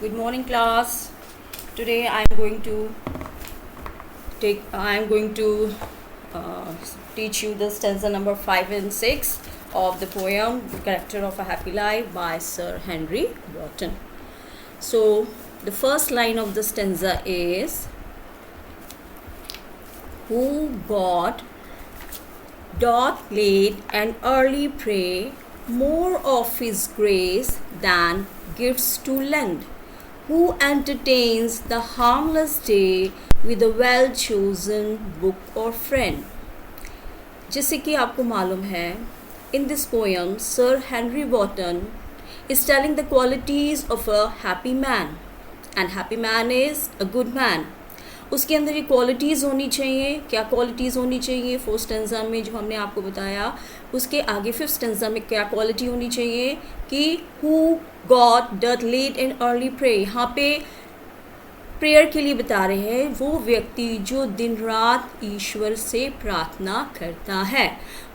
Good morning, class. Today I am going to teach you the stanza number 5 and 6 of the poem "The Character of a Happy Life" by Sir Henry Wotton. So the first line of the stanza is, "Who God doth late and early pray, more of his grace than gifts to lend, who entertains the harmless day with a well-chosen book or friend." जैसे कि आपको मालूम है, in this poem Sir Henry Wotton is telling the qualities of a happy man, and happy man is a good man. उसके अंदर ये qualities होनी चाहिए. क्या क्वालिटीज़ होनी चाहिए? फोर्थ स्टेंजा में जो हमने आपको बताया, उसके आगे फिफ्थ स्टेंजा में क्या क्वालिटी होनी चाहिए कि who God doth late and early pray. यहाँ पे प्रेयर के लिए बता रहे हैं वो व्यक्ति जो दिन रात ईश्वर से प्रार्थना करता है.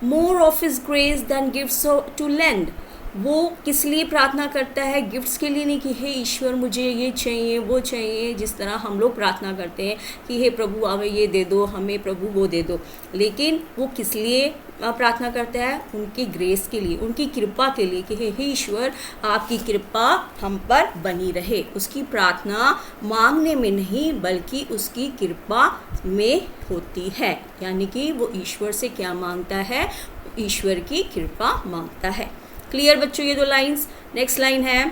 More of his grace than gifts to lend. वो किस लिए प्रार्थना करता है? गिफ्ट्स के लिए नहीं कि हे ईश्वर मुझे ये चाहिए वो चाहिए, जिस तरह हम लोग प्रार्थना करते हैं कि हे प्रभु हमें ये दे दो, हमें प्रभु वो दे दो. लेकिन वो किस लिए प्रार्थना करता है? उनकी ग्रेस के लिए, उनकी कृपा के लिए कि हे ईश्वर आपकी कृपा हम पर बनी रहे. उसकी प्रार्थना मांगने में नहीं बल्कि उसकी कृपा में होती है. यानी कि वो ईश्वर से क्या मांगता है? ईश्वर की कृपा मांगता है. क्लियर बच्चों ये दो लाइंस. नेक्स्ट लाइन है,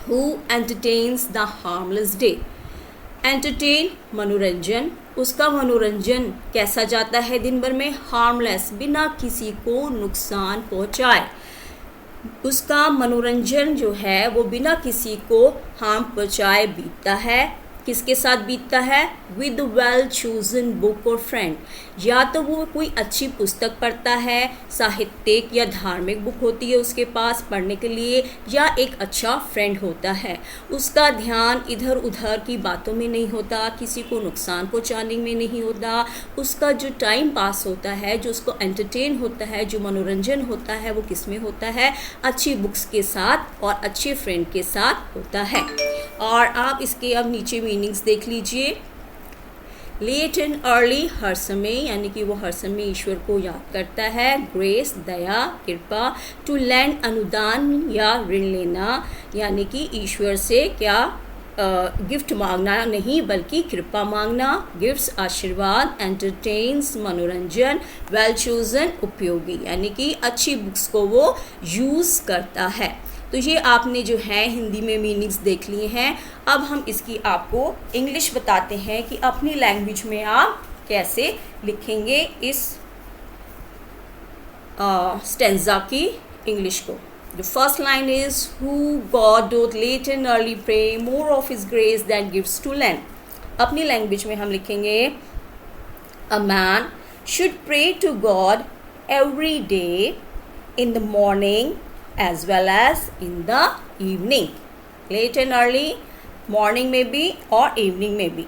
who entertains the harmless day. Entertain मनोरंजन. उसका मनोरंजन कैसा जाता है दिन भर में? हार्मलेस, बिना किसी को नुकसान पहुंचाए. उसका मनोरंजन जो है वो बिना किसी को हार्म पहुंचाए बीतता है. किसके साथ बीतता है? विद वेल चूजन बुक और फ्रेंड. या तो वो कोई अच्छी पुस्तक पढ़ता है, साहित्यिक या धार्मिक बुक होती है उसके पास पढ़ने के लिए, या एक अच्छा फ्रेंड होता है. उसका ध्यान इधर उधर की बातों में नहीं होता, किसी को नुकसान पहुंचाने में नहीं होता. उसका जो टाइम पास होता है, जो उसको एंटरटेन होता है, जो मनोरंजन होता है, वो किस में होता है? अच्छी बुक्स के साथ और अच्छे फ्रेंड के साथ होता है. और आप इसके अब नीचे मीनिंग्स देख लीजिए. लेट एंड अर्ली, हर समय, यानी कि वो हर समय ईश्वर को याद करता है. ग्रेस, दया, कृपा. टू लैंड, अनुदान या ऋण लेना, यानी कि ईश्वर से क्या गिफ्ट मांगना नहीं बल्कि कृपा मांगना. गिफ्ट्स, आशीर्वाद. एंटरटेन्स, मनोरंजन. वेल चूजन, उपयोगी, यानी कि अच्छी बुक्स को वो यूज़ करता है. तो ये आपने जो है हिंदी में मीनिंग्स देख लिए हैं. अब हम इसकी आपको इंग्लिश बताते हैं कि अपनी लैंग्वेज में आप कैसे लिखेंगे इस स्टेंजा की इंग्लिश को. The first line is, who God doth late and early pray, more of his grace that gives to land. अपनी लैंग्वेज में हम लिखेंगे, a man should pray to God every day in the morning as well as in the evening. Late and early, morning में भी और evening में भी.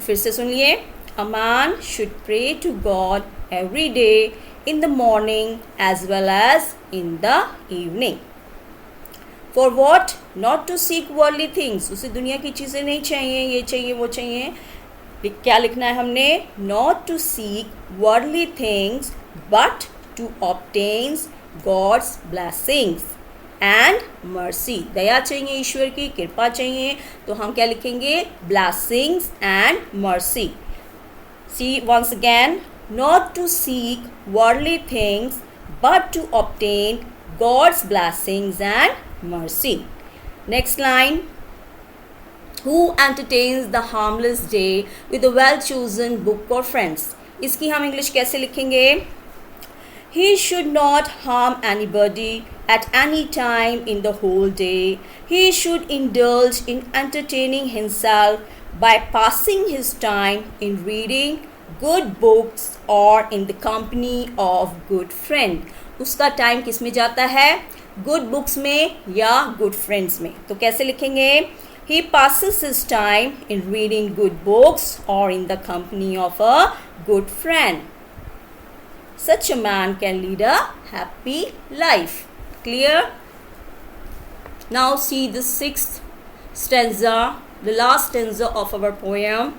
फिर से सुनिए, a man should pray to God every day in the morning as well as in the evening. For what? Not to seek worldly things. उसे दुनिया की चीज़ें नहीं चाहिए, ये चाहिए वो चाहिए. क्या लिखना है हमने? Not to seek worldly things but to obtain God's blessings and mercy. दया चाहिए, ईश्वर की कृपा चाहिए, तो हम क्या लिखेंगे? blessings and mercy. See once again, not to seek worldly things but to obtain God's blessings and mercy. Next line, who entertains the harmless day with a well chosen book or friends. इसकी हम English कैसे लिखेंगे? He should not harm anybody at any time in the whole day. He should indulge in entertaining himself by passing his time in reading good books or in the company of good friend. उसका time किस में जाता है? Good books में या good friends में. तो कैसे लिखेंगे? He passes his time in reading good books or in the company of a good friend. Such a man can lead a happy life. Clear? Now see the sixth stanza, the last stanza of our poem.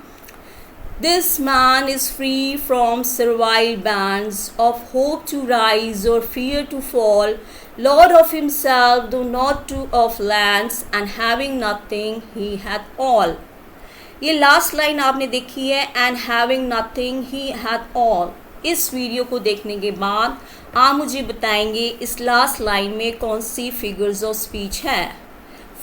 This man is free from servile bands of hope to rise or fear to fall, lord of himself, though not to of lands, and having nothing, he hath all. ये last line आपने देखी है, and having nothing he hath all. इस video को देखने के बाद आप मुझे बताएंगे इस लास्ट लाइन में कौन सी फिगर्स ऑफ स्पीच है.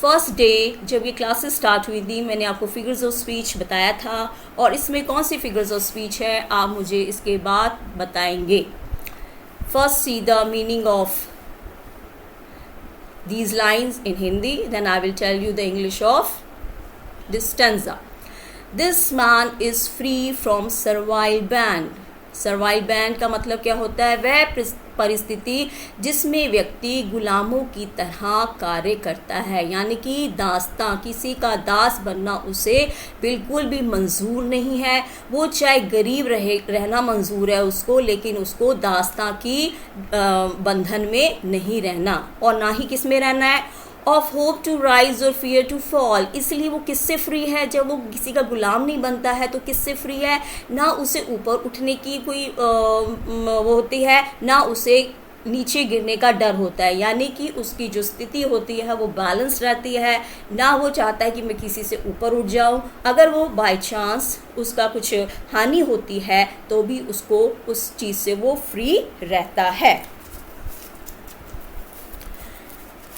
फर्स्ट डे जब ये क्लासेस स्टार्ट हुई थी मैंने आपको फिगर्स ऑफ स्पीच बताया था, और इसमें कौन सी फिगर्स ऑफ स्पीच है आप मुझे इसके बाद बताएंगे. First see the meaning of these lines in Hindi, then I will tell you the English of this stanza. This man is free from servile band. Servile band का मतलब क्या होता है? वह परिस्थिति जिसमें व्यक्ति गुलामों की तरह कार्य करता है, यानी कि दास्तां, किसी का दास बनना उसे बिल्कुल भी मंजूर नहीं है. वो चाहे गरीब रहना मंजूर है उसको, लेकिन उसको दास्तां की बंधन में नहीं रहना, और ना ही किस में रहना है, ऑफ होप टू राइज और फियर टू फॉल. इसलिए वो किससे फ्री है? जब वो किसी का गुलाम नहीं बनता है तो किससे फ्री है? ना उसे ऊपर उठने की कोई वो होती है, ना उसे नीचे गिरने का डर होता है, यानी कि उसकी जो स्थिति होती है वो बैलेंस रहती है. ना वो चाहता है कि मैं किसी से ऊपर उठ जाऊं. अगर वो बाय चांस उसका कुछ हानि होती है तो भी उसको उस चीज़ से वो फ्री रहता है.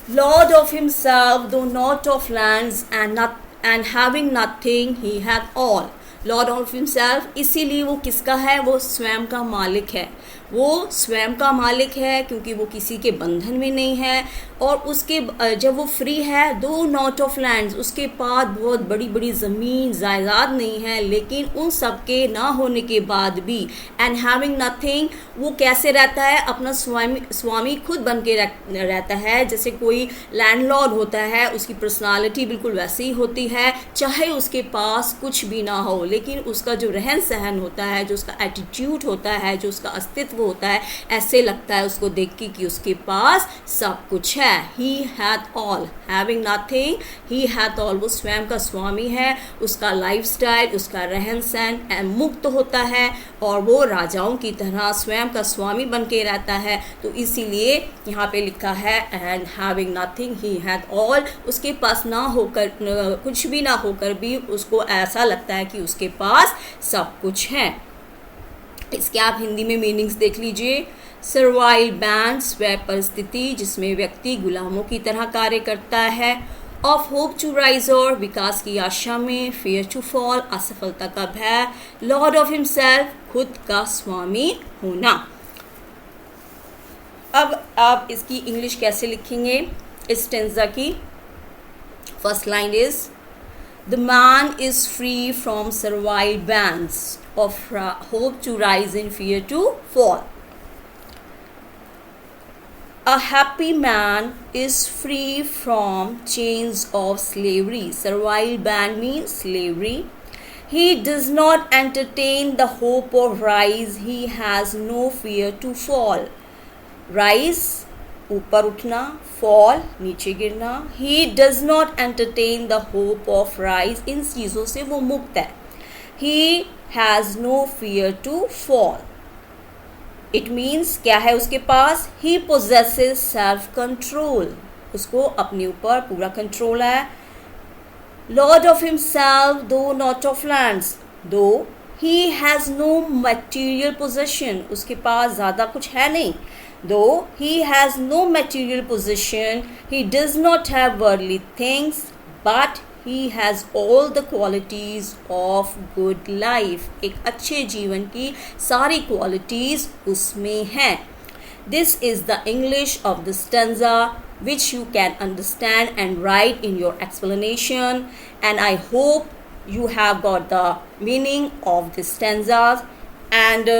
Lord of himself, though not of lands, and having nothing, he hath all. Lord of himself, इसीलिए वो किसका है? वो स्वयं का मालिक है. वो स्वयं का मालिक है क्योंकि वो किसी के बंधन में नहीं है, और उसके जब वो फ्री है, दो नॉट ऑफ लैंड्स, उसके पास बहुत बड़ी बड़ी ज़मीन जायदाद नहीं है, लेकिन उन सब के ना होने के बाद भी, एंड हैविंग नथिंग, वो कैसे रहता है? अपना स्वामी खुद बन के रहता है. जैसे कोई लैंडलॉर्ड होता है, उसकी पर्सनालिटी बिल्कुल वैसी ही होती है, चाहे उसके पास कुछ भी ना हो, लेकिन उसका जो रहन सहन होता है, जो उसका एटीट्यूड होता है, जो उसका अस्तित्व होता है, ऐसे लगता है उसको देख के कि उसके पास सब कुछ है. He hath all, having nothing, he hath all. वो स्वयं का स्वामी है, उसका लाइफस्टाइल, उसका रहन सहन मुक्त होता है, और वो राजाओं की तरह स्वयं का स्वामी बन के रहता है. तो इसीलिए यहाँ पे लिखा है and having nothing he hath all. उसके पास ना होकर, कुछ भी ना होकर भी उसको ऐसा लगता है कि उसके पास सब कुछ है. इसके आप हिंदी में मीनिंग्स देख लीजिए. सर्वाइल बैंड्स, वह परिस्थिति जिसमें व्यक्ति गुलामों की तरह कार्य करता है. ऑफ होप टू राइज, और विकास की आशा में. फियर टू फॉल, असफलता का भय. लॉर्ड ऑफ हिमसेल्फ, खुद का स्वामी होना. अब आप इसकी इंग्लिश कैसे लिखेंगे इस स्टेंजा की? First line is the man is free from servile bands of hope to rise and fear to fall. A happy man is free from chains of slavery. Servile band means slavery. He does not entertain the hope of rise. He has no fear to fall. Rise, ऊपर उठना, fall, नीचे गिरना. He does not entertain the hope of rise. इन चीज़ों से वो मुक्त है. He has no fear to fall. It means क्या है उसके पास? He possesses self control. उसको अपने ऊपर पूरा कंट्रोल है. Lord of himself, though not of lands, though he has no material possession. उसके पास ज़्यादा कुछ है नहीं. Though he has no material possession, he does not have worldly things, but he has all the qualities of good life. एक अच्छे जीवन की सारी qualities उसमें हैं. This is the English of the stanza which you can understand and write in your explanation, and I hope you have got the meaning of this stanza. And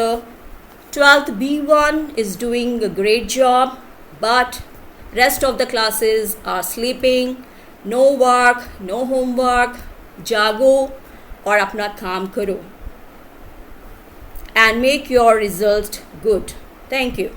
12th B1 is doing a great job, but rest of the classes are sleeping. No work, no homework. जागो और अपना काम करो, and make your result good. Thank you.